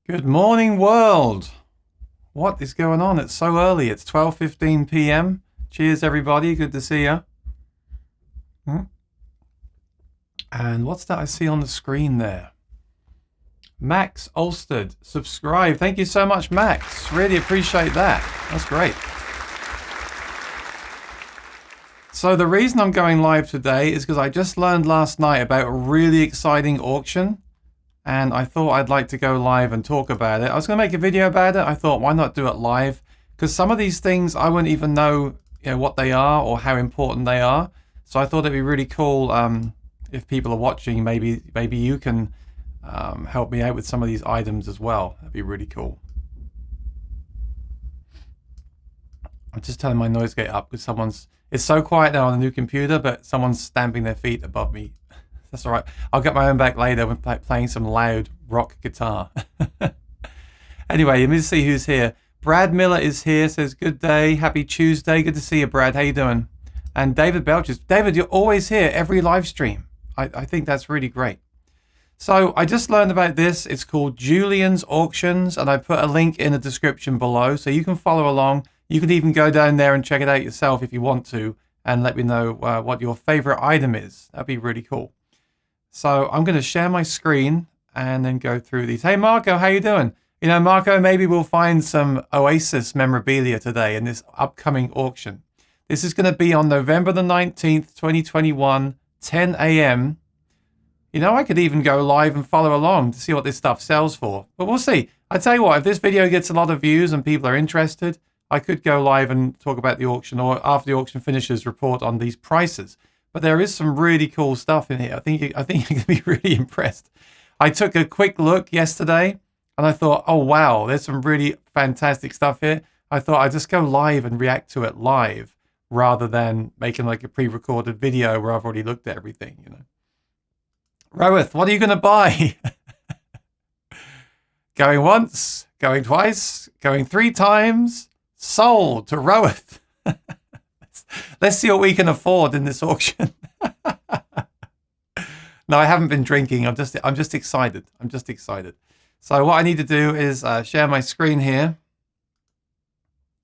Good morning, world. What is going on? It's so early. It's 12:15 p.m. Cheers, everybody. Good to see you. And what's that I see on the screen there? Max Olstead, subscribe. Thank you so much, Max. Really appreciate that. That's great. So the reason I'm going live today is because I just learned last night about a really exciting auction. And I thought I'd like to go live and talk about it. I was going to make a video about it. I thought, why not do it live? Because some of these things I wouldn't even know, what they are or how important they are. So I thought it'd be really cool if people are watching. Maybe you can help me out with some of these items as well. That'd be really cool. I'm just turning my noise gate up because it's so quiet now on the new computer, but someone's stamping their feet above me. That's all right. I'll get my own back later when playing some loud rock guitar. Anyway, let me see who's here. Brad Miller is here, says, good day, happy Tuesday. Good to see you, Brad. How you doing? And David Belches. David, you're always here, every live stream. I think that's really great. So I just learned about this. It's called Julian's Auctions, and I put a link in the description below, so you can follow along. You can even go down there and check it out yourself if you want to, and let me know what your favorite item is. That'd be really cool. So I'm going to share my screen and then go through these. Hey, Marco, how you doing? Marco, maybe we'll find some Oasis memorabilia today in this upcoming auction. This is going to be on November the 19th, 2021, 10 a.m. I could even go live and follow along to see what this stuff sells for. But we'll see. I tell you what, if this video gets a lot of views and people are interested, I could go live and talk about the auction, or after the auction finishes, report on these prices. But there is some really cool stuff in here. I think you're going to be really impressed. I took a quick look yesterday and I thought, oh, wow, there's some really fantastic stuff here. I thought I'd just go live and react to it live rather than making like a pre-recorded video where I've already looked at everything, Roeth, what are you going to buy? Going once, going twice, going 3 times. Sold to Roeth. Let's see what we can afford in this auction. No, I haven't been drinking. I'm just excited. I'm just excited. So what I need to do is share my screen here.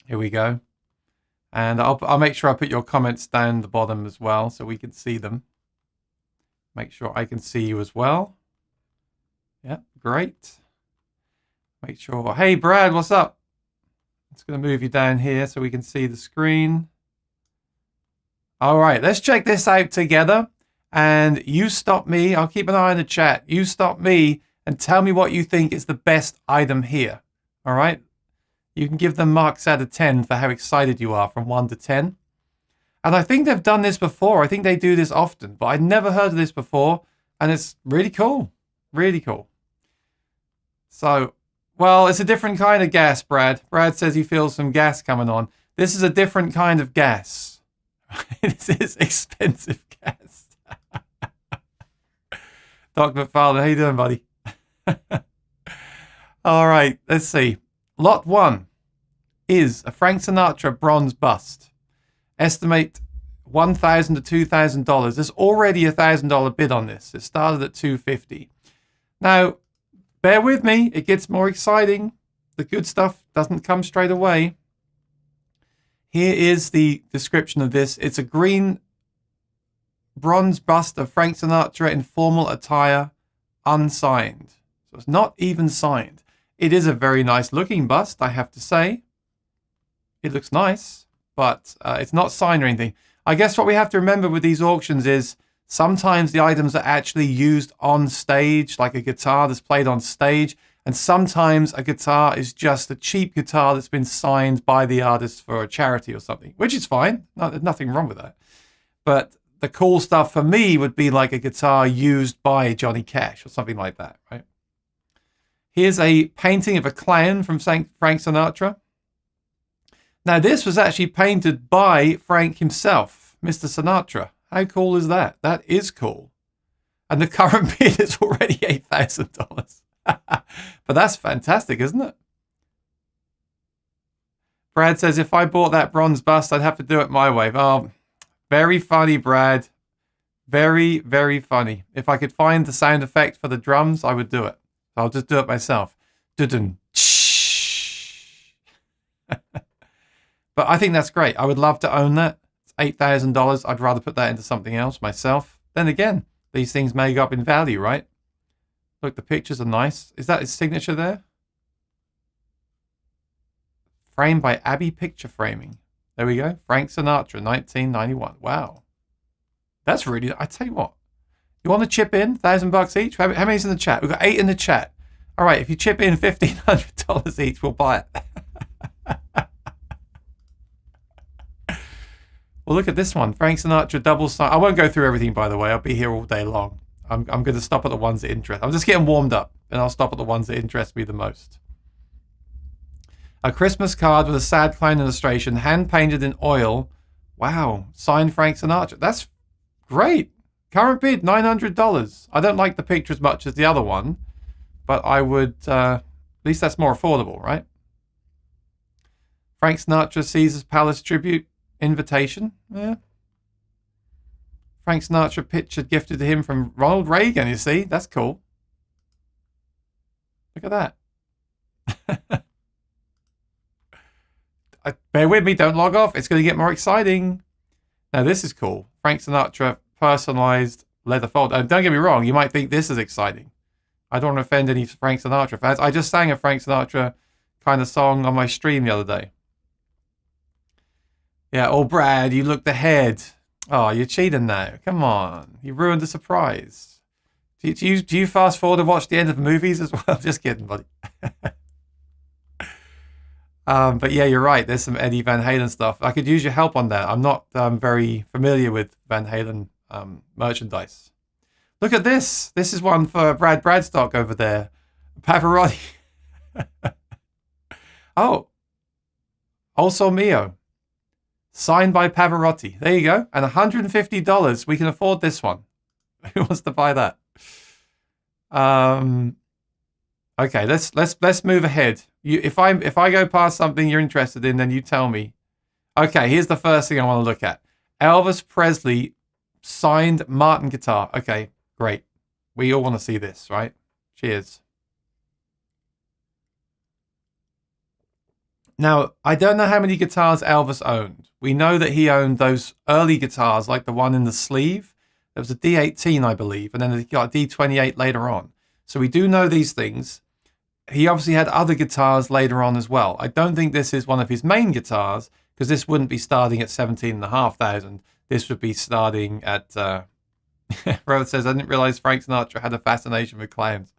Here we go. And I'll make sure I put your comments down the bottom as well so we can see them. Make sure I can see you as well. Yeah, great. Make sure. Hey, Brad, what's up? I'm just going to move you down here so we can see the screen. All right, let's check this out together. And you stop me. I'll keep an eye on the chat. You stop me and tell me what you think is the best item here. All right? You can give them marks out of 10 for how excited you are from 1 to 10. And I think they've done this before. I think they do this often, but I'd never heard of this before. And it's really cool. Really cool. So, well, it's a different kind of gas, Brad. Brad says he feels some gas coming on. This is a different kind of gas. This is expensive gas. Doc McFarlane, how you doing, buddy? All right, let's see. Lot 1 is a Frank Sinatra bronze bust. Estimate $1,000 to $2,000. There's already a $1,000 bid on this. It started at $250. Now, bear with me. It gets more exciting. The good stuff doesn't come straight away. Here is the description of this. It's a green bronze bust of Frank Sinatra in formal attire, unsigned. So it's not even signed. It is a very nice looking bust, I have to say. It looks nice, but it's not signed or anything. I guess what we have to remember with these auctions is sometimes the items are actually used on stage, like a guitar that's played on stage. And sometimes a guitar is just a cheap guitar that's been signed by the artist for a charity or something, which is fine. No, there's nothing wrong with that. But the cool stuff for me would be like a guitar used by Johnny Cash or something like that, right? Here's a painting of a clown from Frank Sinatra. Now, this was actually painted by Frank himself, Mr. Sinatra. How cool is that? That is cool. And the current bid is already $8,000. But that's fantastic, isn't it? Brad says, if I bought that bronze bust, I'd have to do it my way. Oh, very funny, Brad. Very, very funny. If I could find the sound effect for the drums, I would do it. I'll just do it myself. Dun-dun. But I think that's great. I would love to own that. It's $8,000. I'd rather put that into something else myself. Then again, these things may go up in value, right? Look, the pictures are nice. Is that his signature there? Framed by Abbey Picture Framing. There we go. Frank Sinatra, 1991. Wow. That's really... I tell you what. You want to chip in $1,000 each? How many's in the chat? We've got 8 in the chat. All right, if you chip in $1,500 each, we'll buy it. Well, look at this one. Frank Sinatra double sign. I won't go through everything, by the way. I'll be here all day long. I'm going to stop at the ones that interest. I'm just getting warmed up, and I'll stop at the ones that interest me the most. A Christmas card with a sad clown illustration, hand-painted in oil. Wow. Signed Frank Sinatra. That's great. Current bid, $900. I don't like the picture as much as the other one, but I would... at least that's more affordable, right? Frank Sinatra Caesar's Palace Tribute invitation. Yeah. Frank Sinatra picture gifted to him from Ronald Reagan, you see? That's cool. Look at that. Bear with me, don't log off. It's going to get more exciting. Now, this is cool. Frank Sinatra personalized leather fold. Don't get me wrong, you might think this is exciting. I don't want to offend any Frank Sinatra fans. I just sang a Frank Sinatra kind of song on my stream the other day. Yeah, oh, Brad, you looked ahead. Oh, you're cheating now. Come on. You ruined the surprise. Do you fast forward and watch the end of the movies as well? Just kidding, buddy. But yeah, you're right. There's some Eddie Van Halen stuff. I could use your help on that. I'm not very familiar with Van Halen merchandise. Look at this. This is one for Brad Bradstock over there. Pavarotti. Oh. Also Mio. Signed by Pavarotti. There you go. And $150. We can afford this one. Who wants to buy that? Okay, let's move ahead. If I go past something you're interested in, then you tell me. Okay, here's the first thing I want to look at. Elvis Presley signed Martin guitar. Okay, great. We all want to see this, right? Cheers. Now, I don't know how many guitars Elvis owned. We know that he owned those early guitars, like the one in the sleeve. There was a D18, I believe, and then he got a D28 later on. So we do know these things. He obviously had other guitars later on as well. I don't think this is one of his main guitars, because this wouldn't be starting at $17,500. This would be starting at... Robert says, I didn't realize Frank Sinatra had a fascination with clowns.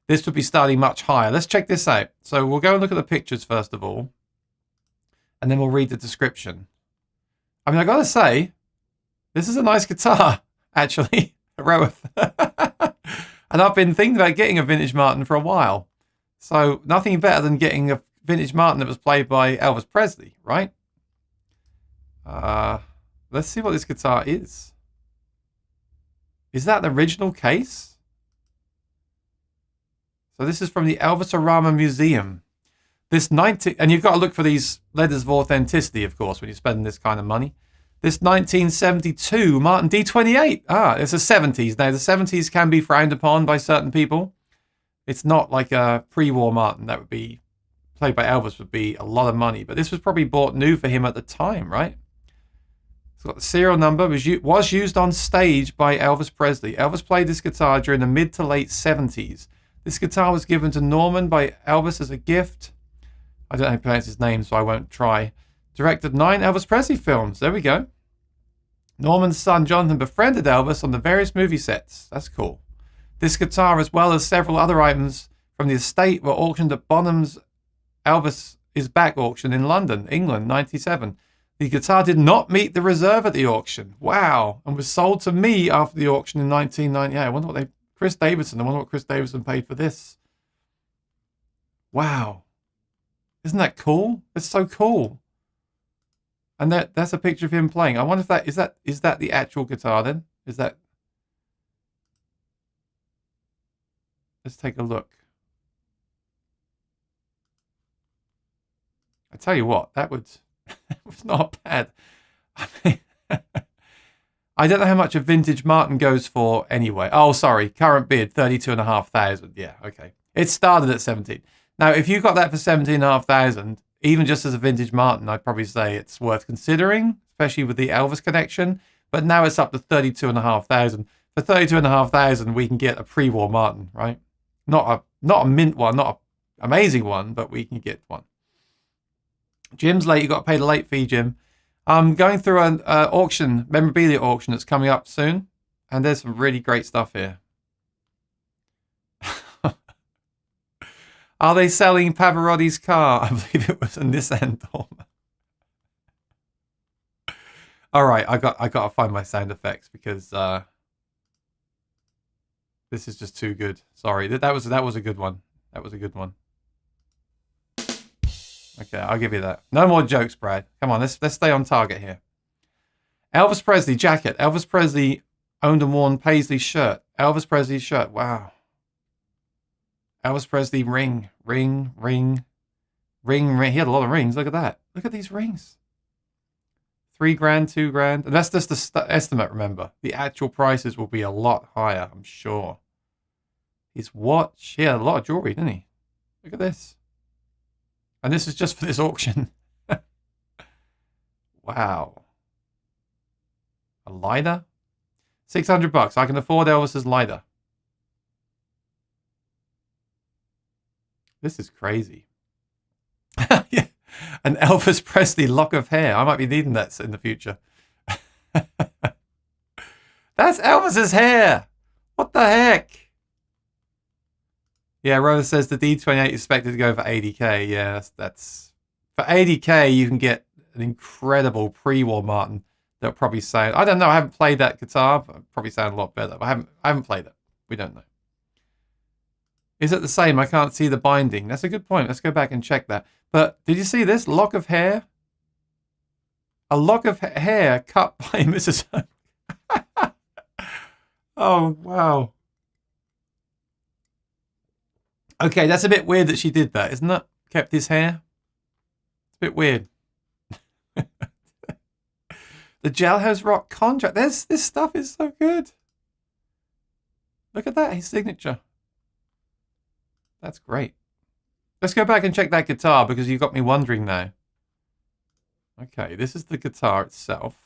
This would be starting much higher. Let's check this out. So we'll go and look at the pictures first of all, and then we'll read the description. I mean, I gotta say, this is a nice guitar, actually. And I've been thinking about getting a vintage Martin for a while. So nothing better than getting a vintage Martin that was played by Elvis Presley, right? Let's see what this guitar is. Is that the original case? So this is from the Elvis-orama Museum. And you've got to look for these letters of authenticity, of course, when you're spending this kind of money. This 1972 Martin D28. It's the 70s. Now, the 70s can be frowned upon by certain people. It's not like a pre-war Martin that would be played by Elvis would be a lot of money. But this was probably bought new for him at the time, right? It's got the serial number. Was used on stage by Elvis Presley. Elvis played this guitar during the mid to late 70s. This guitar was given to Norman by Elvis as a gift. I don't know how to pronounce his name, so I won't try. Directed 9 Elvis Presley films. There we go. Norman's son Jonathan befriended Elvis on the various movie sets. That's cool. This guitar, as well as several other items from the estate, were auctioned at Bonham's Elvis Is Back auction in London, England, 1997. The guitar did not meet the reserve at the auction. Wow. And was sold to me after the auction in 1998. I wonder what Chris Davidson. I wonder what Chris Davidson paid for this. Wow. Isn't that cool? It's so cool. And that's a picture of him playing. I wonder if is that the actual guitar then? Is that... Let's take a look. I tell you what, that was not bad. I mean, I don't know how much a vintage Martin goes for anyway. Oh, sorry. Current bid, $32,500. Yeah, okay. It started at 17. Now, if you got that for 17,500, even just as a vintage Martin, I'd probably say it's worth considering, especially with the Elvis connection. But now it's up to 32,500. For 32,500, we can get a pre-war Martin, right? Not a mint one, not an amazing one, but we can get one. Jim's late. You got to pay the late fee, Jim. I'm going through an auction, memorabilia auction that's coming up soon, and there's some really great stuff here. Are they selling Pavarotti's car? I believe it was a Nissan Dorma. All right, I got to find my sound effects because this is just too good. Sorry, that was a good one. That was a good one. Okay, I'll give you that. No more jokes, Brad. Come on, let's stay on target here. Elvis Presley jacket. Elvis Presley owned and worn Paisley shirt. Elvis Presley shirt. Wow. Elvis Presley ring. He had a lot of rings. Look at that. Look at these rings. $3,000, $2,000. And that's just the estimate, remember. The actual prices will be a lot higher, I'm sure. His watch. He had a lot of jewelry, didn't he? Look at this. And this is just for this auction. Wow. A lighter? $600. I can afford Elvis's lighter. This is crazy. Yeah. An Elvis Presley lock of hair. I might be needing that in the future. That's Elvis's hair. What the heck? Yeah, Rose says the D28 is expected to go for 80k. Yeah, that's for 80k you can get an incredible pre-war Martin that'll probably sound. I don't know. I haven't played that guitar. But probably sound a lot better. But I haven't played it. We don't know. Is it the same? I can't see the binding. That's a good point. Let's go back and check that. But did you see this lock of hair? A lock of hair cut by Mrs. Oh wow. Okay, that's a bit weird that she did that, isn't it? Kept his hair. It's a bit weird. The Jailhouse Rock contract. This stuff is so good. Look at that, his signature. That's great. Let's go back and check that guitar because you've got me wondering now. Okay, this is the guitar itself.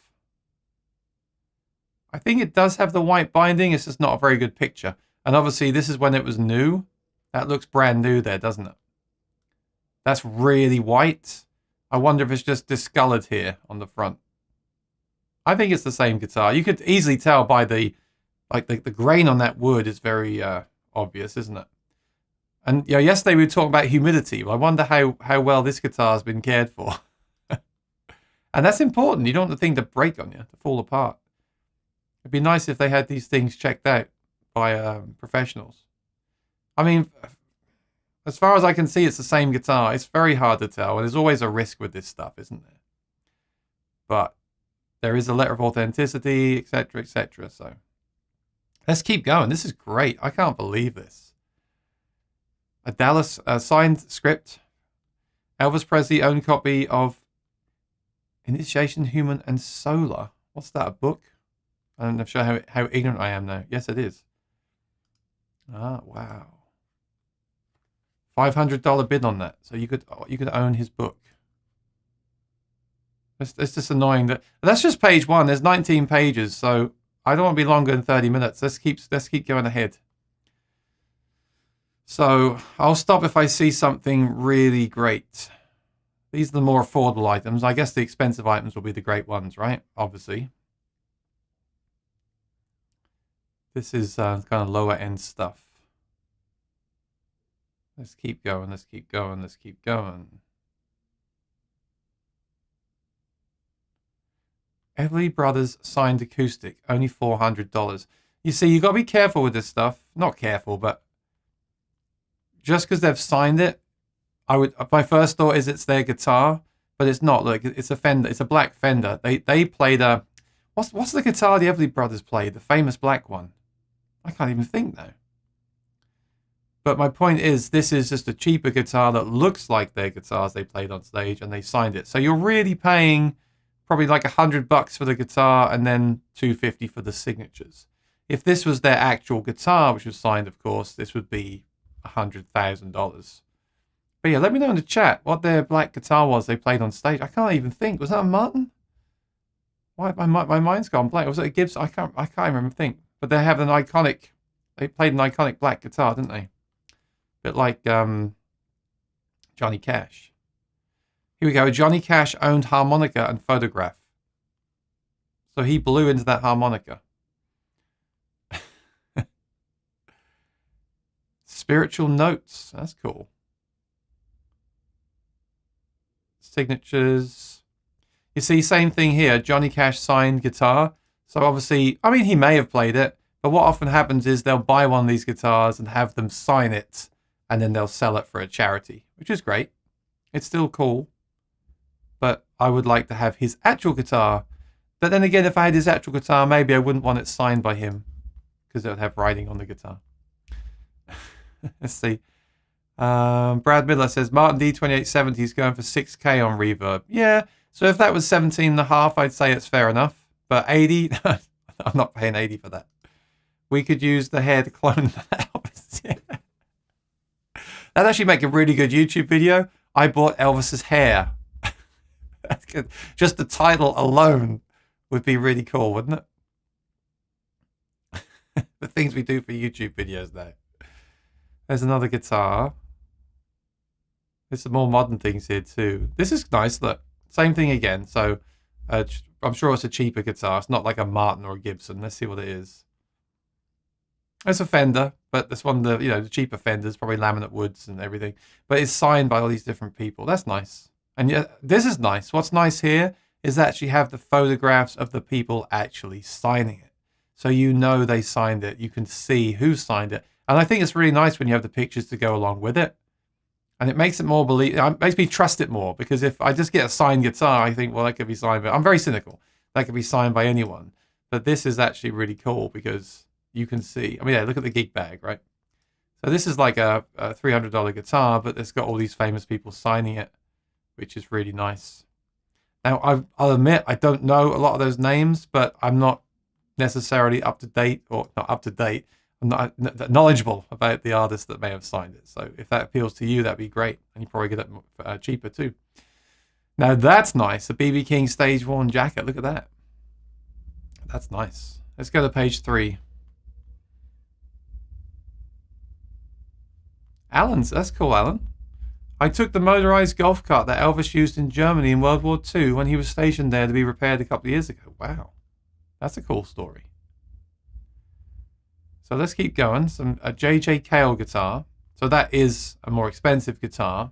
I think it does have the white binding. It's just not a very good picture. And obviously this is when it was new. That looks brand new there, doesn't it? That's really white. I wonder if it's just discolored here on the front. I think it's the same guitar. You could easily tell by the grain on that wood is very obvious, isn't it? And you know, yesterday we were talking about humidity. Well, I wonder how well this guitar has been cared for. And that's important. You don't want the thing to break on you, to fall apart. It'd be nice if they had these things checked out by professionals. I mean, as far as I can see, it's the same guitar. It's very hard to tell. And there's always a risk with this stuff, isn't there? But there is a letter of authenticity, etc., etc. So let's keep going. This is great. I can't believe this. A Dallas signed script. Elvis Presley owned copy of Initiation, Human, and Solar. What's that, a book? I'm not sure how ignorant I am now. Yes, it is. Ah, wow. $500 bid on that. So you could own his book. It's just annoying that's just page one. There's 19 pages, so I don't want to be longer than 30 minutes. Let's keep going ahead. So I'll stop if I see something really great. These are the more affordable items. I guess the expensive items will be the great ones, right? Obviously. This is kind of lower end stuff. Let's keep going, let's keep going, let's keep going. Everly Brothers signed acoustic, only $400. You see, you got to be careful with this stuff. Not careful, but just because they've signed it, my first thought is it's their guitar, but it's not. Look, it's a Fender. It's a black Fender. They played a what's the guitar the Everly Brothers played? The famous black one. I can't even think now. But my point is, this is just a cheaper guitar that looks like their guitars they played on stage, and they signed it. So you're really paying probably like $100 for the guitar, and then $250 for the signatures. If this was their actual guitar, which was signed, of course, this would be $100,000. But yeah, let me know in the chat what their black guitar was they played on stage. I can't even think. Was that a Martin? Why my mind's gone blank? Was it a Gibson? I can't even think. But they have an iconic. They played an iconic black guitar, didn't they? Bit like Johnny Cash. Here we go. Johnny Cash owned harmonica and photograph. So he blew into that harmonica. Spiritual notes. That's cool. Signatures. You see, same thing here. Johnny Cash signed guitar. So obviously, I mean, he may have played it, but what often happens is they'll buy one of these guitars and have them sign it, and then they'll sell it for a charity, which is great. It's still cool, but I would like to have his actual guitar. But then again, if I had his actual guitar, maybe I wouldn't want it signed by him because it would have writing on the guitar. Let's see. Brad Miller says Martin D2870 is going for 6K on reverb. Yeah, so if that was 17.5, I'd say it's fair enough. But 80, I'm not paying 80 for that. We could use the hair to clone Elvis. Yeah. That'd actually make a really good YouTube video. I bought Elvis's hair. That's good. Just the title alone would be really cool, wouldn't it? The things we do for YouTube videos now. There's another guitar. There's some more modern things here too. This is nice. Look, same thing again. So I'm sure it's a cheaper guitar. It's not like a Martin or a Gibson. Let's see what it is. It's a Fender, but this one, the cheaper Fenders, probably laminate woods and everything. But it's signed by all these different people. That's nice. And yeah, this is nice. What's nice here is that you have the photographs of the people actually signing it. So you know they signed it. You can see who signed it. And I think it's really nice when you have the pictures to go along with it. And it makes it more it makes me trust it more, because if I just get a signed guitar, I think, well, that could be signed by, I'm very cynical. That could be signed by anyone. But this is actually really cool because you can see, I mean, yeah, look at the gig bag, right? So this is like a $300 guitar, but it's got all these famous people signing it, which is really nice. Now, I'll admit, I don't know a lot of those names, but I'm not necessarily up to date, or not up to date. I'm not knowledgeable about the artists that may have signed it. So if that appeals to you, that'd be great. And you probably get it cheaper too. Now that's nice. A BB King stage worn jacket. Look at that. That's nice. Let's go to page 3. Alan's. That's cool, Alan. I took the motorized golf cart that Elvis used in Germany in World War II when he was stationed there to be repaired a couple of years ago. Wow. That's a cool story. So let's keep going. A JJ Kale guitar. So that is a more expensive guitar.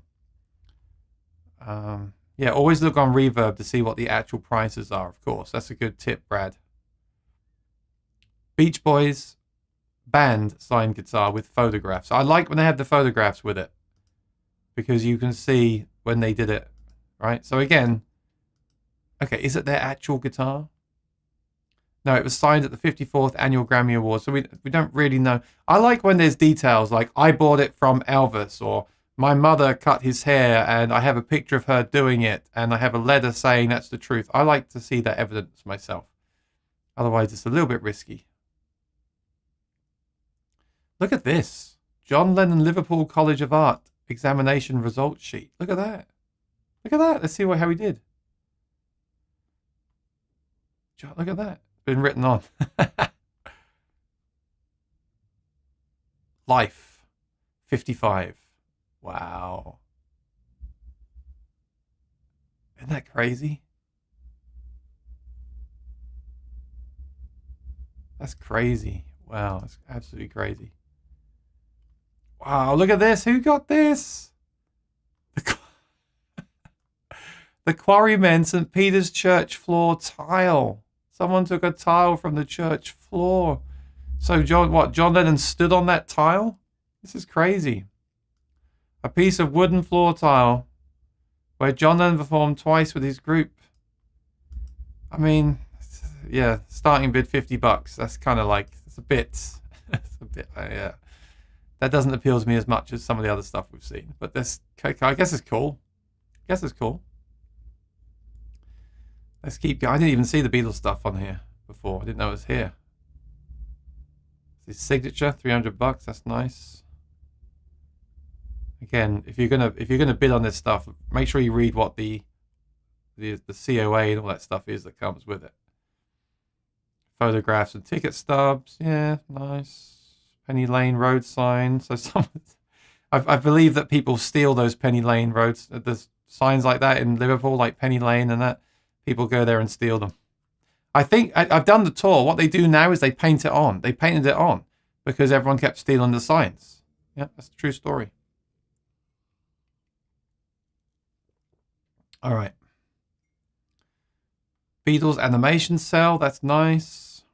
Yeah, always look on Reverb to see what the actual prices are, of course. That's a good tip, Brad. Beach Boys band signed guitar with photographs. I like when they have the photographs with it, because you can see when they did it, right? So again, okay, is it their actual guitar? No, it was signed at the 54th Annual Grammy Awards, so we don't really know. I like when there's details, like I bought it from Elvis, or my mother cut his hair and I have a picture of her doing it, and I have a letter saying that's the truth. I like to see that evidence myself. Otherwise, it's a little bit risky. Look at this. John Lennon Liverpool College of Art examination results sheet. Look at that. Look at that. Let's see how he did. John, look at that. Been written on. Life 55. Wow. Isn't that crazy? That's crazy. Wow, that's absolutely crazy. Wow, look at this. Who got this? The Quarrymen St. Peter's Church floor tile. Someone took a tile from the church floor. So John Lennon stood on that tile? This is crazy. A piece of wooden floor tile where John Lennon performed twice with his group. I mean, yeah, starting bid $50. That's kind of like, it's a bit, yeah. That doesn't appeal to me as much as some of the other stuff we've seen. But this, I guess it's cool. Let's keep going. I didn't even see the Beatles stuff on here before. I didn't know it was here. His signature, $300. That's nice. Again, if you're gonna bid on this stuff, make sure you read what the COA and all that stuff is that comes with it. Photographs and ticket stubs, yeah, nice. Penny Lane road sign. So I believe that people steal those Penny Lane roads. There's signs like that in Liverpool, like Penny Lane and that. People go there and steal them. I think I've done the tour. What they do now is they paint it on. They painted it on because everyone kept stealing the signs. Yeah, that's a true story. All right. Beatles Animation cell. That's nice.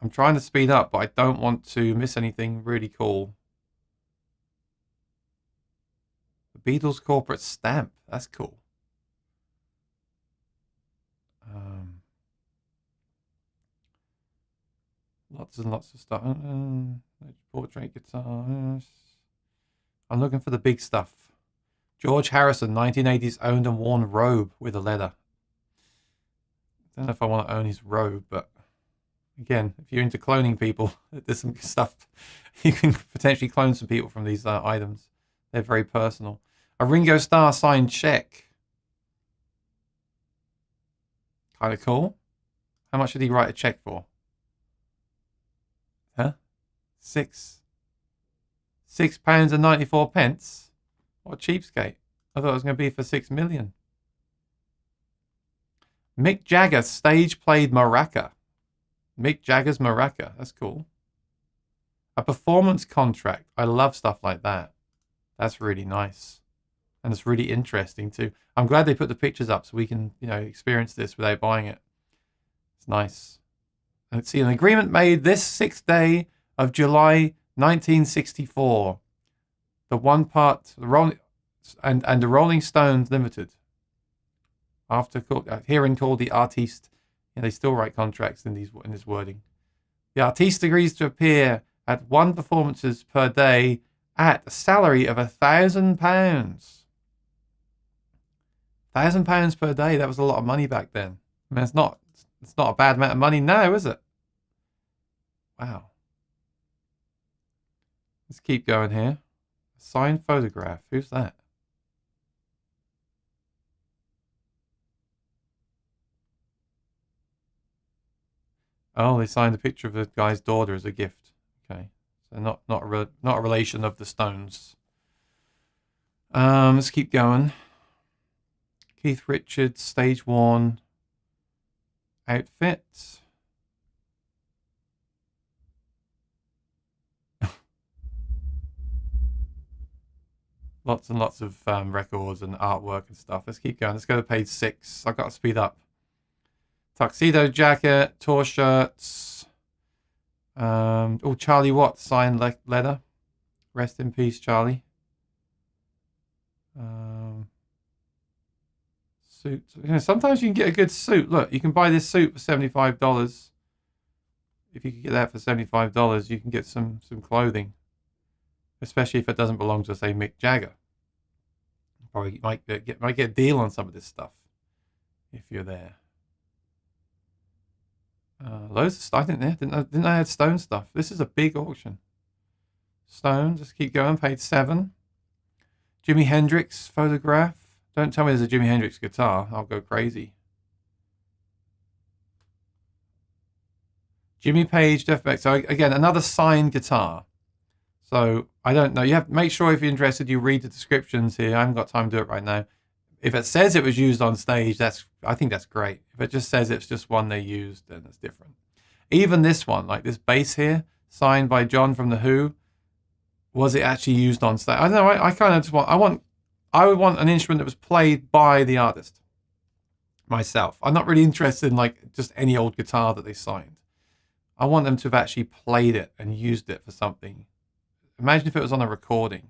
I'm trying to speed up, but I don't want to miss anything really cool. The Beatles corporate stamp. That's cool. Lots and lots of stuff. Portrait guitars. I'm looking for the big stuff. George Harrison, 1980s owned and worn robe with a leather. I don't know if I want to own his robe, but again, if you're into cloning people, there's some stuff. You can potentially clone some people from these items. They're very personal. A Ringo Starr signed check. Kind of cool. How much did he write a check for? Huh? £6.94. What a cheapskate. I thought it was going to be for 6 million. Mick Jagger stage played maraca. Mick Jagger's maraca. That's cool. A performance contract. I love stuff like that. That's really nice. And it's really interesting too. I'm glad they put the pictures up so we can, experience this without buying it. It's nice. Let's see, an agreement made this 6th day of July 1964. The one part, the Rolling Stones Limited. After hearing called the artiste, they still write contracts in this wording. The artiste agrees to appear at 1 performances per day at a salary of £1,000. £1,000 per day. That was a lot of money back then. I mean, it's not a bad amount of money now, is it? Wow. Let's keep going here. Signed photograph. Who's that? Oh, they signed a picture of the guy's daughter as a gift. Okay, so not a relation of the Stones. Let's keep going. Keith Richards stage worn outfit. Lots and lots of records and artwork and stuff. Let's keep going. Let's go to page 6. I've got to speed up. Tuxedo jacket, tour shirts. Charlie Watts signed leather. Rest in peace, Charlie. Suit. Sometimes you can get a good suit. Look, you can buy this suit for $75. If you can get that for $75, you can get some clothing. Especially if it doesn't belong to, say, Mick Jagger. Probably might get a deal on some of this stuff if you're there. Loads of stuff. I didn't know I had Stone stuff. This is a big auction. Stone, just keep going. Page 7. Jimi Hendrix photograph. Don't tell me there's a Jimi Hendrix guitar. I'll go crazy. Jimmy Page, Jeff Beck. So again, another signed guitar. So I don't know. You have to make sure if you're interested, you read the descriptions here. I haven't got time to do it right now. If it says it was used on stage, I think that's great. If it just says it's just one they used, then it's different. Even this one, like this bass here, signed by John from The Who, was it actually used on stage? I don't know. I kind of just I would want an instrument that was played by the artist myself. I'm not really interested in like just any old guitar that they signed. I want them to have actually played it and used it for something. Imagine if it was on a recording.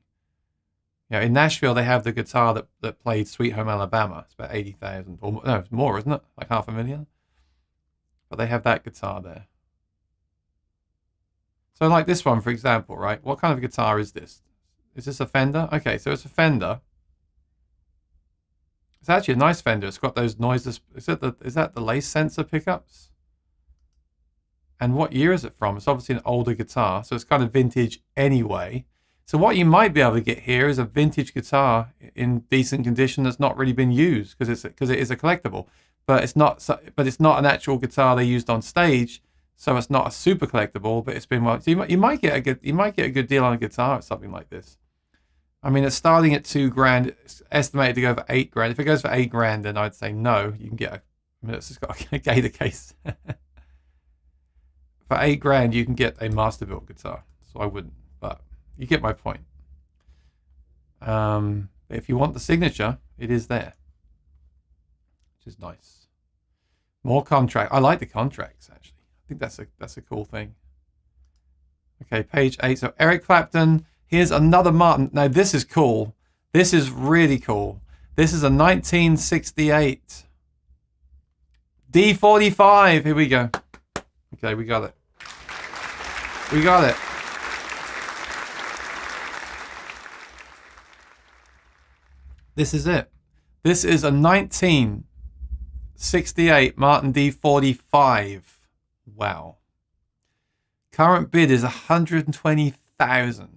In Nashville, they have the guitar that played Sweet Home Alabama. It's about 80,000. Or no, it's more, isn't it? Like 500,000. But they have that guitar there. So like this one, for example, right? What kind of guitar is this? Is this a Fender? Okay, so it's a Fender. It's actually a nice Fender. It's got those noises. Is that the lace sensor pickups? And what year is it from? It's obviously an older guitar, so it's kind of vintage anyway. So what you might be able to get here is a vintage guitar in decent condition that's not really been used because it is a collectible, but it's not an actual guitar they used on stage, so it's not a super collectible. But it's been well. So you might get a good deal on a guitar or something like this. I mean, it's starting at $2,000. It's estimated to go for $8,000. If it goes for $8,000, then I'd say no. You can get it's just got a gator case. For $8,000, you can get a master built guitar. So I wouldn't, but you get my point. If you want the signature, it is there, which is nice. More contract. I like the contracts actually. I think that's a cool thing. Okay, page 8. So Eric Clapton. Here's another Martin. Now this is cool. This is really cool. This is a 1968 D45. Here we go. Okay, we got it. We got it. This is it. This is a 1968 Martin D45. Wow. Current bid is $120,000.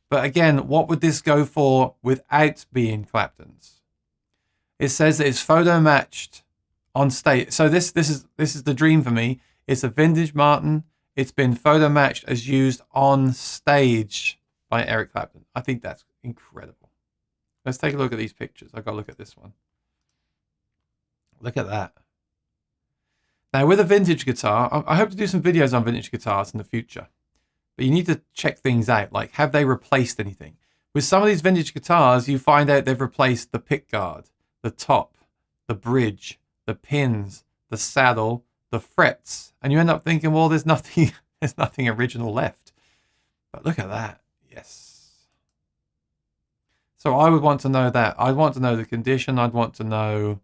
But again, what would this go for without being Clapton's? It says that it's photo matched on stage. So this is the dream for me. It's a vintage Martin. It's been photo matched as used on stage by Eric Clapton. I think that's incredible. Let's take a look at these pictures. I've got to look at this one. Look at that. Now with a vintage guitar, I hope to do some videos on vintage guitars in the future. But you need to check things out. Like, have they replaced anything? With some of these vintage guitars, you find out they've replaced the pickguard, the top, the bridge, the pins, the saddle, the frets. And you end up thinking, well, there's nothing original left. But look at that. Yes. So I would want to know that. I'd want to know the condition. I'd want to know...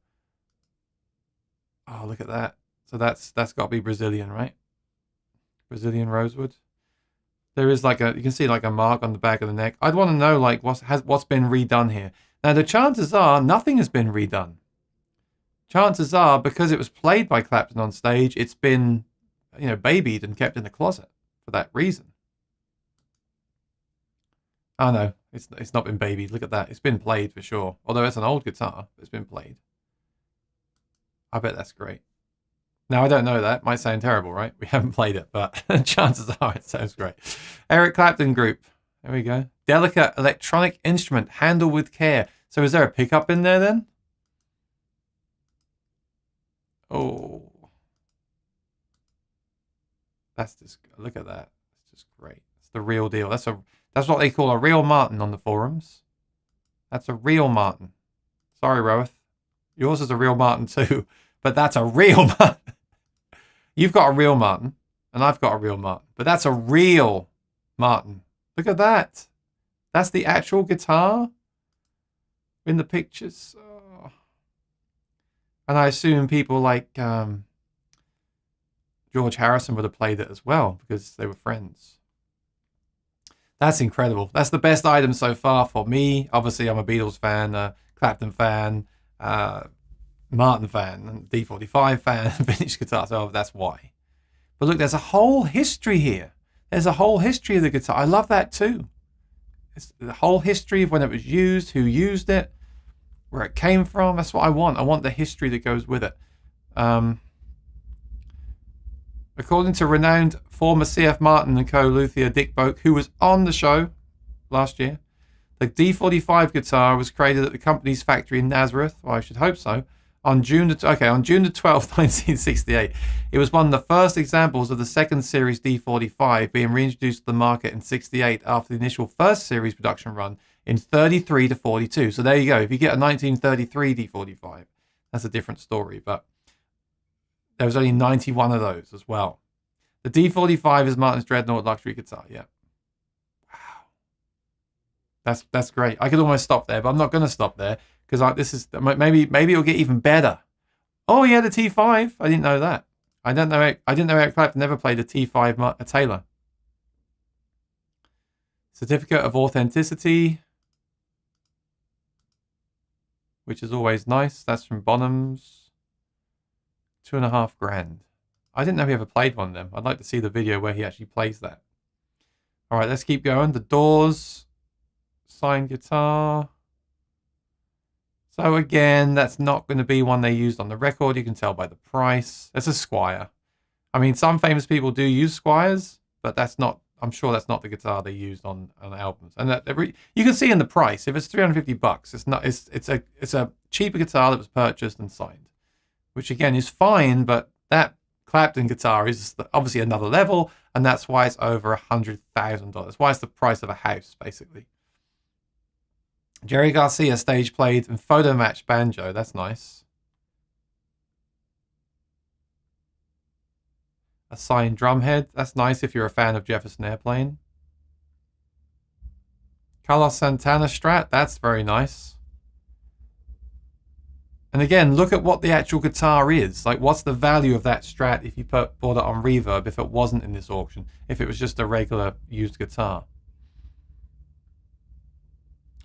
Oh, look at that. So that's got to be Brazilian, right? Brazilian rosewood. There is like you can see like a mark on the back of the neck. I'd want to know like what's been redone here. Now the chances are nothing has been redone. Chances are because it was played by Clapton on stage, it's been, babied and kept in the closet for that reason. Oh no, it's not been babied. Look at that. It's been played for sure. Although it's an old guitar, it's been played. I bet that's great. Now, I don't know that. Might sound terrible, right? We haven't played it, but chances are it sounds great. Eric Clapton Group. There we go. Delicate electronic instrument. Handle with care. So is there a pickup in there then? Oh. That's just, look at that. It's just great. It's the real deal. That's what they call a real Martin on the forums. That's a real Martin. Sorry, Roeth. Yours is a real Martin too, but that's a real Martin. You've got a real Martin, and I've got a real Martin, but that's a real Martin. Look at that. That's the actual guitar in the pictures. Oh. And I assume people like George Harrison would have played it as well because they were friends. That's incredible. That's the best item so far for me. Obviously, I'm a Beatles fan, Clapton fan, Martin fan, D45 fan, vintage guitar, so that's why. But look, there's a whole history here. There's a whole history of the guitar. I love that too. It's the whole history of when it was used, who used it, where it came from. That's what I want. I want the history that goes with it. According to renowned former CF Martin and co luthier Dick Boak, who was on the show last year, the D45 guitar was created at the company's factory in Nazareth. Well, I should hope so. On June the 12th, 1968. It was one of the first examples of the second series D45 being reintroduced to the market in 68 after the initial first series production run in 33 to 42. So there you go. If you get a 1933 D45, that's a different story. But there was only 91 of those as well. The D45 is Martin's Dreadnought luxury guitar. Yeah. Wow. That's great. I could almost stop there, but I'm not going to stop there. Because this is maybe it'll get even better. Oh yeah, the T5. I didn't know that. I didn't know Eric Clapton never played a T5 a Taylor. Certificate of authenticity, which is always nice. That's from Bonham's. $2,500. I didn't know he ever played one of them. I'd like to see the video where he actually plays that. All right, let's keep going. The Doors. signed guitar. So again, that's not going to be one they used on the record. You can tell by the price. It's a Squier. I mean, some famous people do use Squiers, but that's not. I'm sure that's not the guitar they used on albums. And you can see in the price, if it's $350, it's not. It's a cheaper guitar that was purchased and signed, which again is fine. But that Clapton guitar is obviously another level, and that's why it's over $100,000. Why it's the price of a house, basically. Jerry Garcia stage played and photo matched banjo. That's nice. A signed drumhead. That's nice if you're a fan of Jefferson Airplane. Carlos Santana Strat. That's very nice. And again, look at what the actual guitar is. Like, what's the value of that Strat if you bought it on Reverb, if it wasn't in this auction, if it was just a regular used guitar?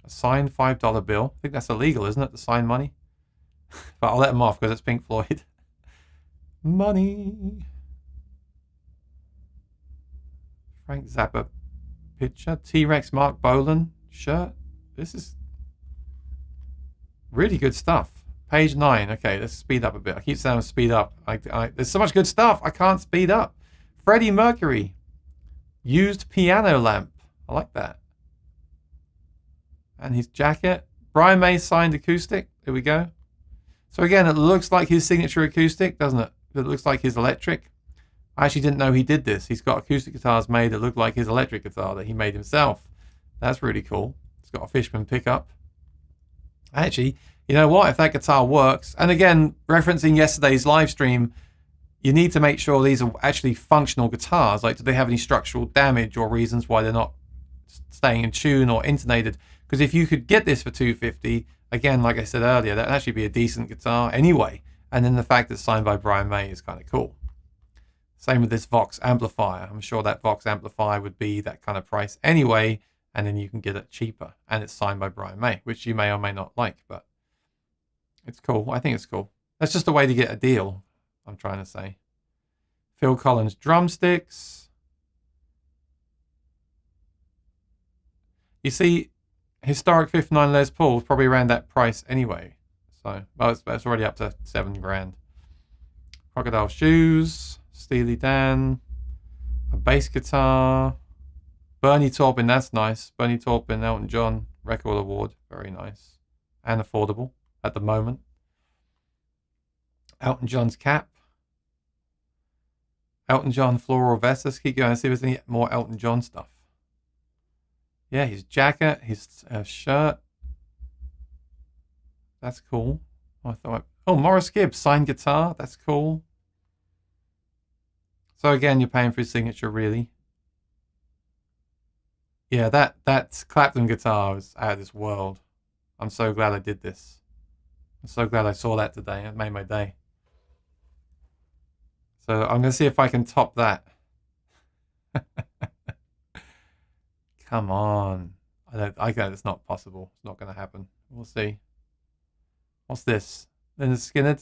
A signed $5 bill. I think that's illegal, isn't it? To sign money. But I'll let them off because it's Pink Floyd. Money. Frank Zappa picture. T-Rex Mark Bolan shirt. This is really good stuff. Page 9. Okay, let's speed up a bit. I keep saying speed up. There's so much good stuff. I can't speed up. Freddie Mercury. Used piano lamp. I like that. And his jacket. Brian May signed acoustic. Here we go. So again, it looks like his signature acoustic, doesn't it? It looks like his electric. I actually didn't know he did this. He's got acoustic guitars made that look like his electric guitar that he made himself. That's really cool. It's got a Fishman pickup. Actually, you know what? If that guitar works, and again, referencing yesterday's live stream, you need to make sure these are actually functional guitars. Like, do they have any structural damage or reasons why they're not staying in tune or intonated? Because if you could get this for $250, again, like I said earlier, that'd actually be a decent guitar anyway. And then the fact that it's signed by Brian May is kind of cool. Same with this Vox amplifier. I'm sure that Vox amplifier would be that kind of price anyway, and then you can get it cheaper. And it's signed by Brian May, which you may or may not like, but it's cool. I think it's cool. That's just a way to get a deal, I'm trying to say. Phil Collins drumsticks. You see, historic 59 Les Paul is probably around that price anyway. So, well, it's already up to $7,000. Crocodile shoes, Steely Dan, a bass guitar, Bernie Taupin, that's nice. Bernie Taupin, Elton John Record Award, very nice and affordable at the moment. Elton John's cap, Elton John floral vest. Let's keep going and see if there's any more Elton John stuff. Yeah, his jacket, his shirt. That's cool. Oh, Morris Gibb, signed guitar. That's cool. So again, you're paying for his signature, really. Yeah, that Clapton guitar is out of this world. I'm so glad I did this. I'm so glad I saw that today. It made my day. So I'm going to see if I can top that. Come on. I get it's not possible. It's not going to happen. We'll see. What's this? Leonard Skinner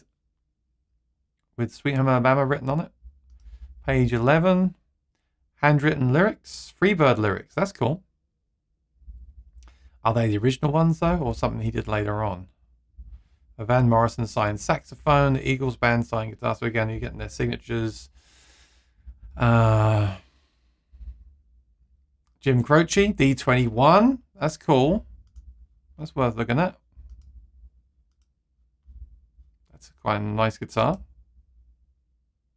with Sweet Home Alabama written on it. Page 11. Handwritten lyrics. Freebird lyrics. That's cool. Are they the original ones, though, or something he did later on? A Van Morrison signed saxophone. The Eagles band signed guitar. So again, you're getting their signatures. Jim Croce, D21. That's cool. That's worth looking at. That's quite a nice guitar.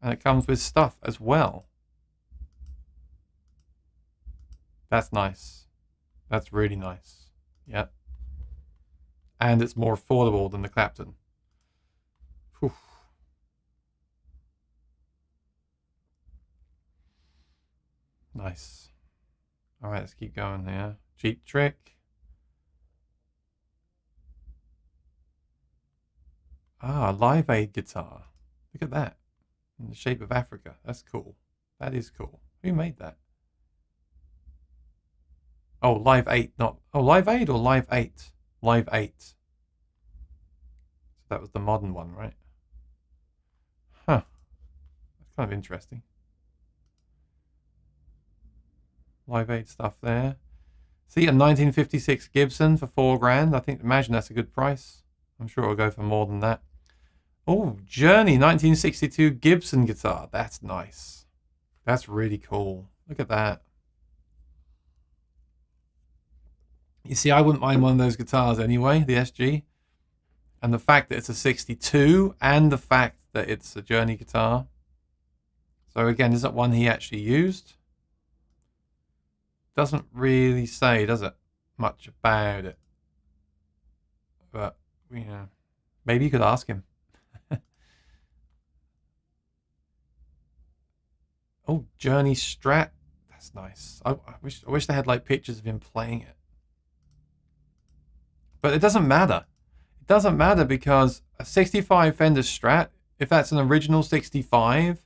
And it comes with stuff as well. That's nice. That's really nice. Yep. And it's more affordable than the Clapton. Whew. Nice. All right, let's keep going here. Cheap Trick. Ah, Live Aid guitar. Look at that. In the shape of Africa. That's cool. That is cool. Who made that? Oh, Live 8, not... Oh, Live Aid or Live 8? Live 8. So that was the modern one, right? Huh. That's kind of interesting. Live Aid stuff there. See, a 1956 Gibson for $4,000. I think, imagine that's a good price. I'm sure it'll go for more than that. Oh, Journey 1962 Gibson guitar. That's nice. That's really cool. Look at that. You see, I wouldn't mind one of those guitars anyway, the SG. And the fact that it's a 62 and the fact that it's a Journey guitar. So again, is that one he actually used? Doesn't really say, does it? Much about it. But, you know, maybe you could ask him. Oh, Journey Strat. That's nice. I wish they had like pictures of him playing it. But it doesn't matter. It doesn't matter because a 65 Fender Strat, if that's an original 65,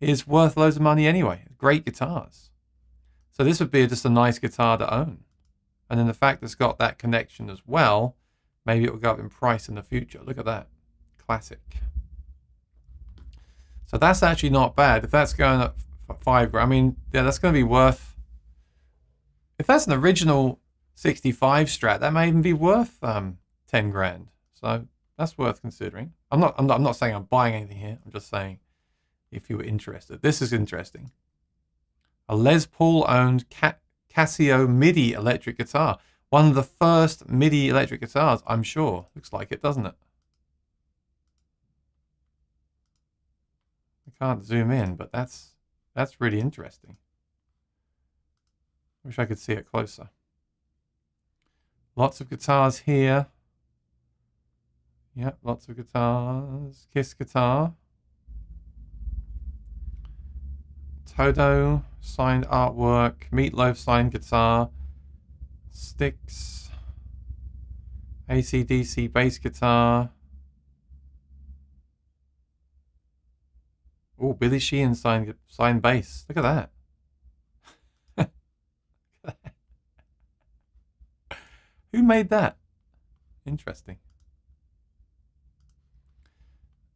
is worth loads of money anyway. Great guitars. So this would be just a nice guitar to own. And then the fact that it's got that connection as well, maybe it will go up in price in the future. Look at that. Classic. So that's actually not bad. If that's going up for $5,000, I mean, yeah, that's going to be worth... If that's an original 65 Strat, that may even be worth $10,000. So that's worth considering. I'm not saying I'm buying anything here. I'm just saying if you were interested. This is interesting. A Les Paul owned Casio MIDI electric guitar. One of the first MIDI electric guitars, I'm sure. Looks like it, doesn't it? I can't zoom in, but that's really interesting. Wish I could see it closer. Lots of guitars here. Yep, lots of guitars. Kiss guitar. Toto signed artwork. Meatloaf signed guitar. Styx. AC/DC bass guitar. Oh, Billy Sheehan signed bass. Look at that. Who made that? Interesting.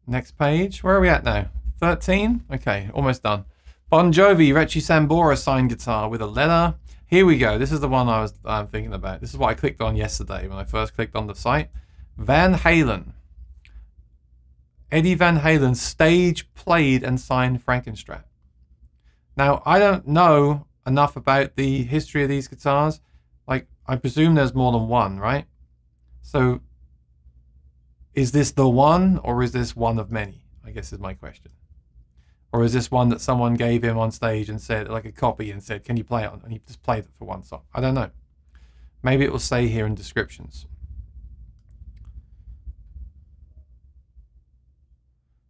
Next page. Where are we at now? 13? Okay, almost done. Bon Jovi, Richie Sambora signed guitar with a letter. Here we go. This is the one I was thinking about. This is what I clicked on yesterday when I first clicked on the site. Van Halen. Eddie Van Halen stage played and signed Frankenstrat. Now, I don't know enough about the history of these guitars. Like, I presume there's more than one, right? So, is this the one, or is this one of many? I guess is my question. Or is this one that someone gave him on stage and said, like a copy, and said, can you play it? And he just played it for one song. I don't know. Maybe it will say here in descriptions.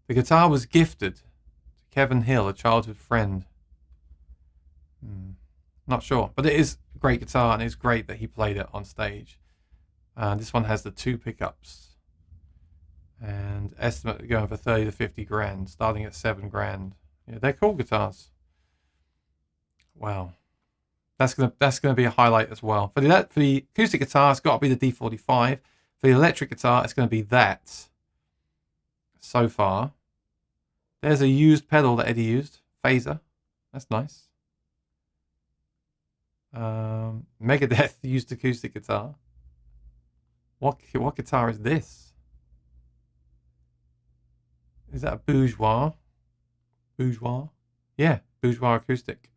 The guitar was gifted to Kevin Hill, a childhood friend. Not sure, but it is a great guitar, and it's great that he played it on stage. This one has the 2 pickups, and estimate going for 30 to 50 grand, starting at $7,000. Yeah, they're cool guitars. Wow, that's gonna be a highlight as well. For the acoustic guitar, it's got to be the D45. For the electric guitar, it's going to be that. So far, there's a used pedal that Eddie used, phaser. That's nice. Megadeth used acoustic guitar. What guitar is this? Is that a Bourgeois? Bourgeois? Yeah, Bourgeois acoustic.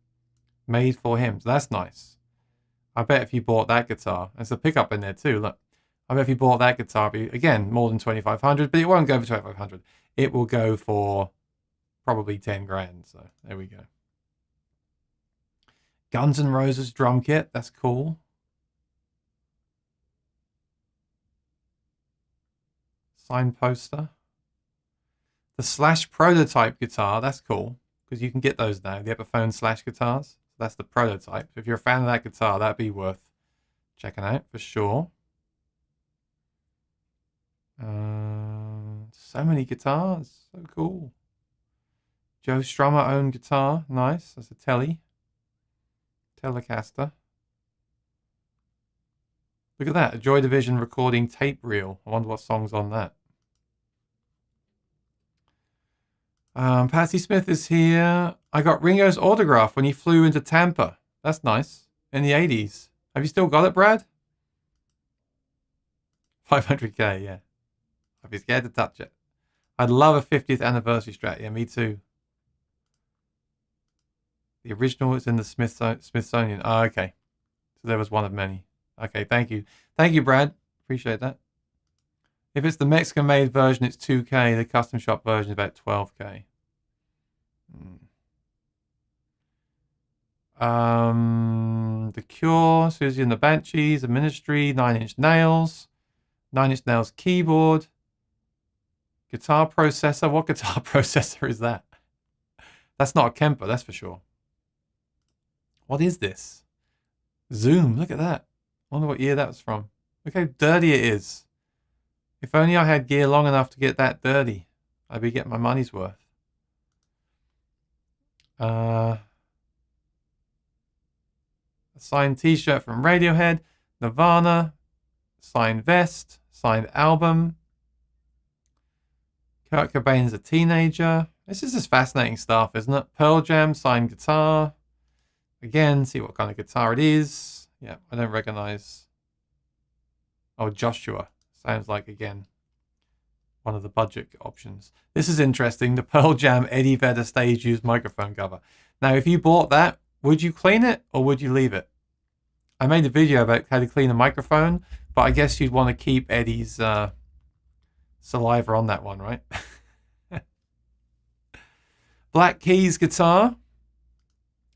Made for him. So that's nice. I bet if you bought that guitar, there's a pickup in there too, look. I bet if you bought that guitar, it'd be, again, more than $2,500, but it won't go for $2,500. It will go for probably $10,000. So there we go. Guns N' Roses drum kit. That's cool. Signed poster. The Slash prototype guitar. That's cool because you can get those now. The Epiphone Slash guitars. That's the prototype. So if you're a fan of that guitar, that'd be worth checking out for sure. So many guitars. So cool. Joe Strummer owned guitar. Nice. That's a Telecaster. Look at that. A Joy Division recording tape reel. I wonder what song's on that. Patti Smith is here. I got Ringo's autograph when he flew into Tampa. That's nice. In the 80s. Have you still got it, Brad? 500k, yeah. I'd be scared to touch it. I'd love a 50th anniversary Strat. Yeah, me too. The original is in the Smithsonian. Oh, okay. So there was one of many. Okay, thank you. Thank you, Brad. Appreciate that. If it's the Mexican-made version, it's 2k. The custom shop version is about 12k. The Cure, Susie and the Banshees, The Ministry, 9 Inch Nails, 9 Inch Nails keyboard, guitar processor. What guitar processor is that? That's not a Kemper, that's for sure. What is this? Zoom, look at that. I wonder what year that was from. Look how dirty it is. If only I had gear long enough to get that dirty, I'd be getting my money's worth. A signed t-shirt from Radiohead, Nirvana, signed vest, signed album. Kurt Cobain's a teenager. This is just fascinating stuff, isn't it? Pearl Jam, signed guitar. Again, see what kind of guitar it is. Yeah, I don't recognize. Oh, Joshua. Sounds like, again, one of the budget options. This is interesting. The Pearl Jam Eddie Vedder stage used microphone cover. Now, if you bought that, would you clean it or would you leave it? I made a video about how to clean a microphone, but I guess you'd want to keep Eddie's saliva on that one, right? Black Keys guitar.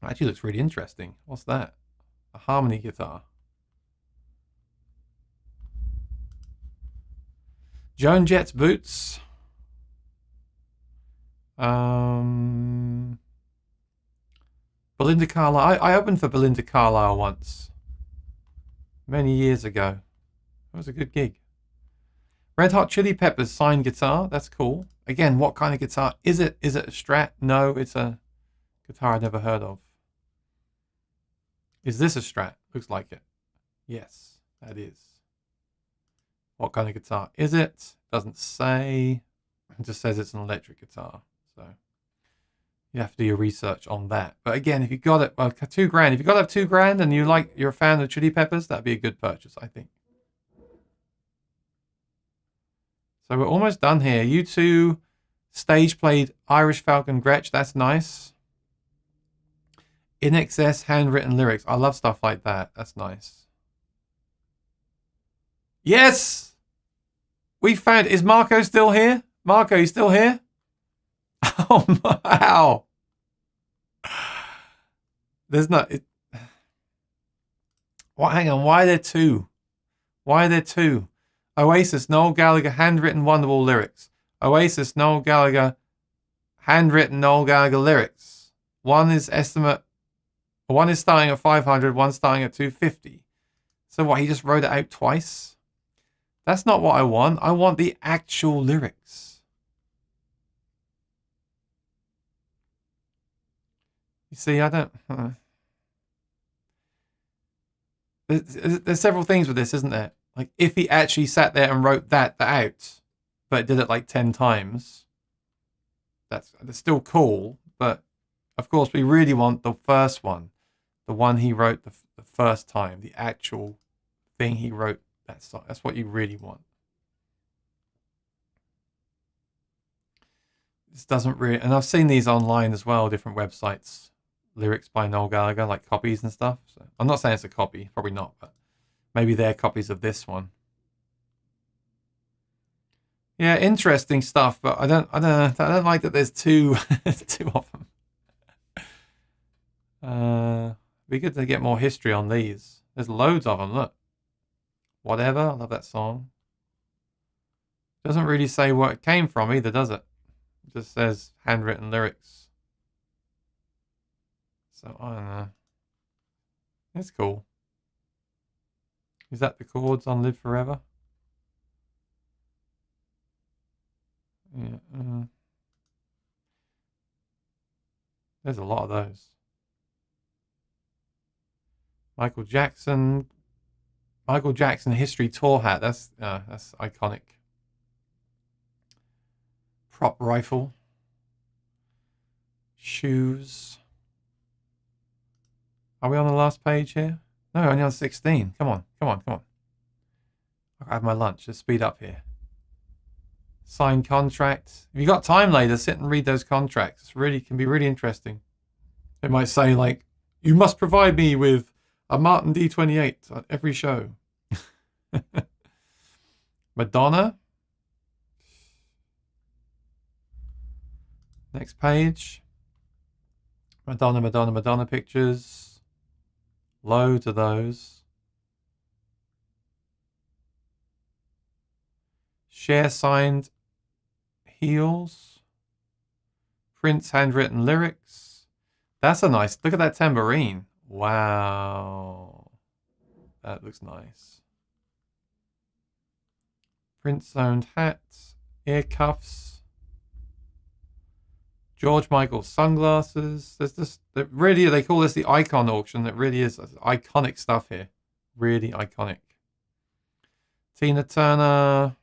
Actually looks really interesting. What's that? A harmony guitar. Joan Jett's boots. Belinda Carlisle. I opened for Belinda Carlisle once. Many years ago. It was a good gig. Red Hot Chili Peppers signed guitar. That's cool. Again, what kind of guitar? Is it a Strat? No, it's a guitar I've never heard of. Is this a Strat? Looks like it. Yes, that is. What kind of guitar is it? Doesn't say. It just says it's an electric guitar. So you have to do your research on that. But again, if you got it, well, $2,000. If you got it $2,000 and you're a fan of Chili Peppers, that'd be a good purchase, I think. So we're almost done here. U2 stage played Irish Falcon Gretsch. That's nice. In excess handwritten lyrics. I love stuff like that. That's nice. Yes! We found... Is Marco still here? Marco, you still here? Oh, wow. There's not... What? Hang on. Why are there two? Why are there two? Oasis, Noel Gallagher, handwritten Wonderwall lyrics. Oasis, Noel Gallagher, handwritten Noel Gallagher lyrics. One is starting at 500, one starting at 250. So what, he just wrote it out twice? That's not what I want. I want the actual lyrics. You see, I don't... There's several things with this, isn't there? Like, if he actually sat there and wrote that out, but did it like 10 times, that's still cool. But, of course, we really want the first one. The one he wrote the first time. The actual thing he wrote that song. That's what you really want. This doesn't really... And I've seen these online as well, different websites. Lyrics by Noel Gallagher, like copies and stuff. So I'm not saying it's a copy. Probably not, but... Maybe they're copies of this one. Yeah, interesting stuff, but I don't like that there's two of them. Be good to get more history on these. There's loads of them, look. Whatever, I love that song. Doesn't really say where it came from either, does it? It just says handwritten lyrics. So, I don't know. It's cool. Is that the chords on Live Forever? Yeah. There's a lot of those. Michael Jackson History Tour hat. That's iconic. Prop rifle. Shoes. Are we on the last page here? No, only on 16. Come on, come on, come on. I'll have my lunch. Let's speed up here. Signed contract. If you got time later, sit and read those contracts. It's really can be really interesting. It might say like, you must provide me with a Martin D28 on every show. Madonna. Next page. Madonna pictures. Loads of those. Cher signed heels. Prince handwritten lyrics. That's a nice, look at that tambourine. Wow. That looks nice. Prince owned hats. Ear cuffs. George Michael sunglasses. There's this, really, they call this the icon auction. That really is iconic stuff here. Really iconic. Tina Turner.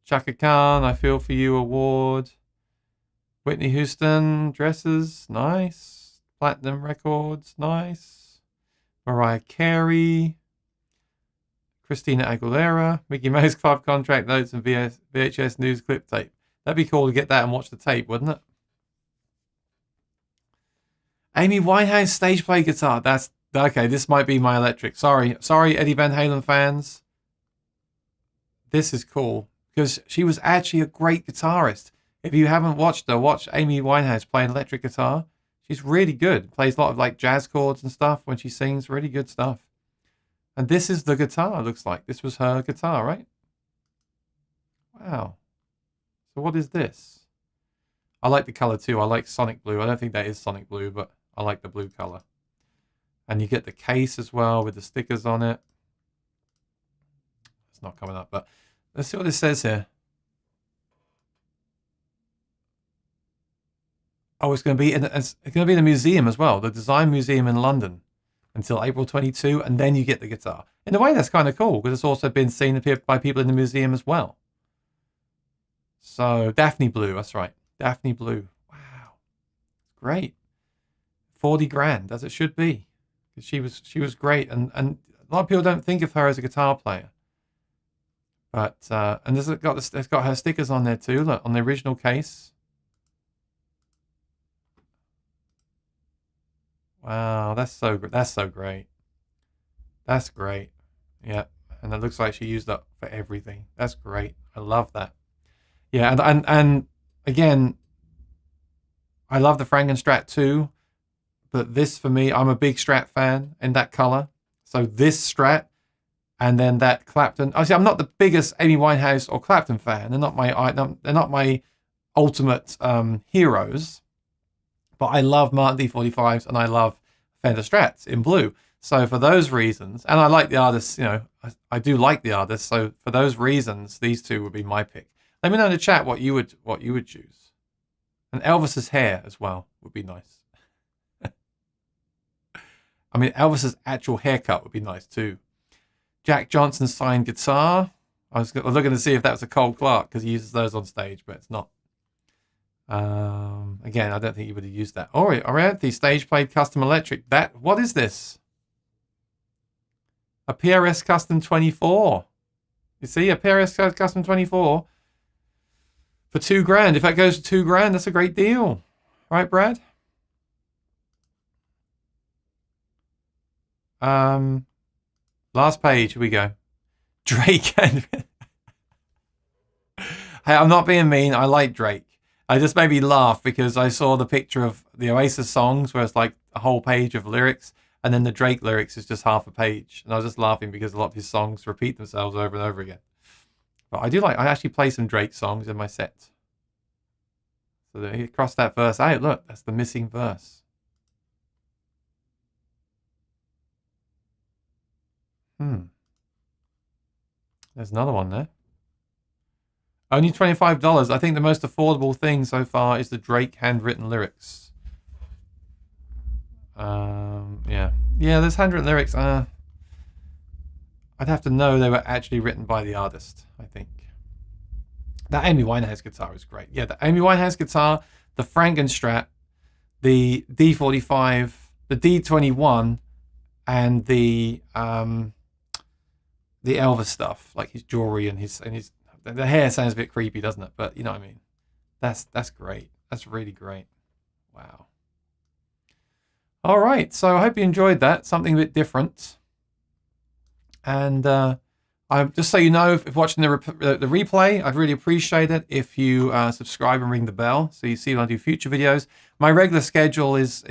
Chaka Khan, I Feel For You award. Whitney Houston, dresses, nice. Platinum records, nice. Mariah Carey. Christina Aguilera. Mickey Mouse Club contract notes and VHS news clip tape. That'd be cool to get that and watch the tape, wouldn't it? Amy Winehouse stage play guitar. That's okay. This might be my electric. Sorry, Eddie Van Halen fans. This is cool because she was actually a great guitarist. If you haven't watched her, watch Amy Winehouse play an electric guitar. She's really good. Plays a lot of like jazz chords and stuff when she sings. Really good stuff. And this is the guitar. Looks like this was her guitar, right? Wow. So what is this? I like the color too. I like Sonic Blue. I don't think that is Sonic Blue, but I like the blue color. And you get the case as well with the stickers on it. It's not coming up, but let's see what this says here. Oh, it's going to be in the museum as well, the Design Museum in London, until April 22, and then you get the guitar. In a way, that's kind of cool because it's also been seen by people in the museum as well. So Daphne Blue, that's right, Daphne Blue. Wow, great. 40 grand, as it should be. She was great, and a lot of people don't think of her as a guitar player. But and it's got her stickers on there too. Look, on the original case. Wow, that's so great. That's great. Yeah, and it looks like she used that for everything. That's great. I love that. Yeah, and again, I love the Frankenstrat too. But this, for me, I'm a big Strat fan in that color. So this Strat and then that Clapton. Obviously, I'm not the biggest Amy Winehouse or Clapton fan. They're not my ultimate heroes. But I love Martin D45s and I love Fender Strats in blue. So for those reasons, and I like the artists, I do like the artists. So for those reasons, these two would be my pick. Let me know in the chat what you would choose. And Elvis's hair as well would be nice. I mean, Elvis's actual haircut would be nice too. Jack Johnson signed guitar. I was looking to see if that was a Cole Clark because he uses those on stage, but it's not. Again, I don't think he would have used that. All right, the stage played custom electric. What is this? A PRS Custom 24. You see, a PRS Custom 24 for $2 grand. If that goes for $2 grand, that's a great deal, right, Brad? Last page, here we go. Drake and hey, I'm not being mean. I like Drake. I just made me laugh because I saw the picture of the Oasis songs where it's like a whole page of lyrics, and then the Drake lyrics is just half a page. And I was just laughing because a lot of his songs repeat themselves over and over again. But I actually play some Drake songs in my set. So he crossed that verse out. Look, that's the missing verse. There's another one there. Only $25. I think the most affordable thing so far is the Drake handwritten lyrics. Yeah, there's handwritten lyrics. I'd have to know they were actually written by the artist, I think. That Amy Winehouse guitar is great. Yeah, the Amy Winehouse guitar, the Frankenstrat, the D45, the D21, and the Elvis stuff, like his jewelry and his the hair sounds a bit creepy, doesn't it? But you know what I mean. That's great. That's really great. Wow. All right. So I hope you enjoyed that. Something a bit different. And I just so you know, if watching the replay, I'd really appreciate it if you subscribe and ring the bell so you see when I do future videos. My regular schedule is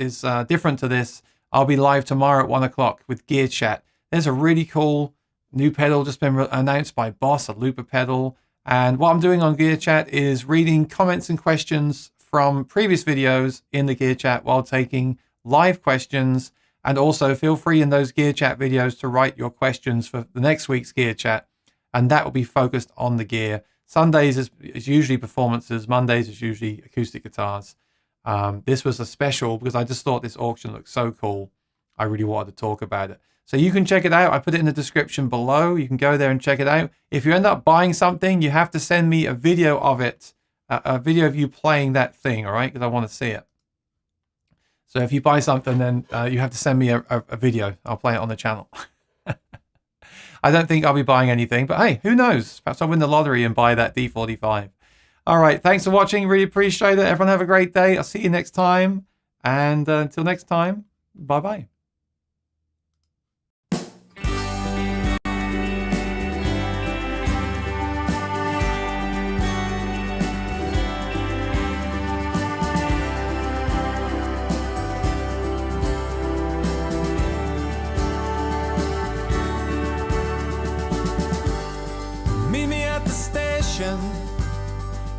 different to this. I'll be live tomorrow at 1 o'clock with Gear Chat. There's a really cool new pedal just been announced by Boss, a looper pedal. And what I'm doing on Gear Chat is reading comments and questions from previous videos in the Gear Chat while taking live questions. And also feel free in those Gear Chat videos to write your questions for the next week's Gear Chat. And that will be focused on the gear. Sundays is usually performances. Mondays is usually acoustic guitars. This was a special because I just thought this auction looked so cool. I really wanted to talk about it. So you can check it out. I put it in the description below. You can go there and check it out. If you end up buying something, you have to send me a video of it, a video of you playing that thing, all right? Because I want to see it. So if you buy something, then you have to send me a video. I'll play it on the channel. I don't think I'll be buying anything, but hey, who knows? Perhaps I'll win the lottery and buy that D45. All right, thanks for watching. Really appreciate it. Everyone have a great day. I'll see you next time. And until next time, bye-bye.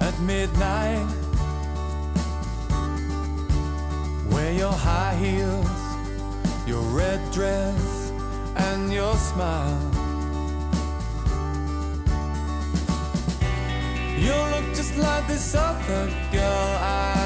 At midnight, wear your high heels, your red dress, and your smile. You look just like this other girl I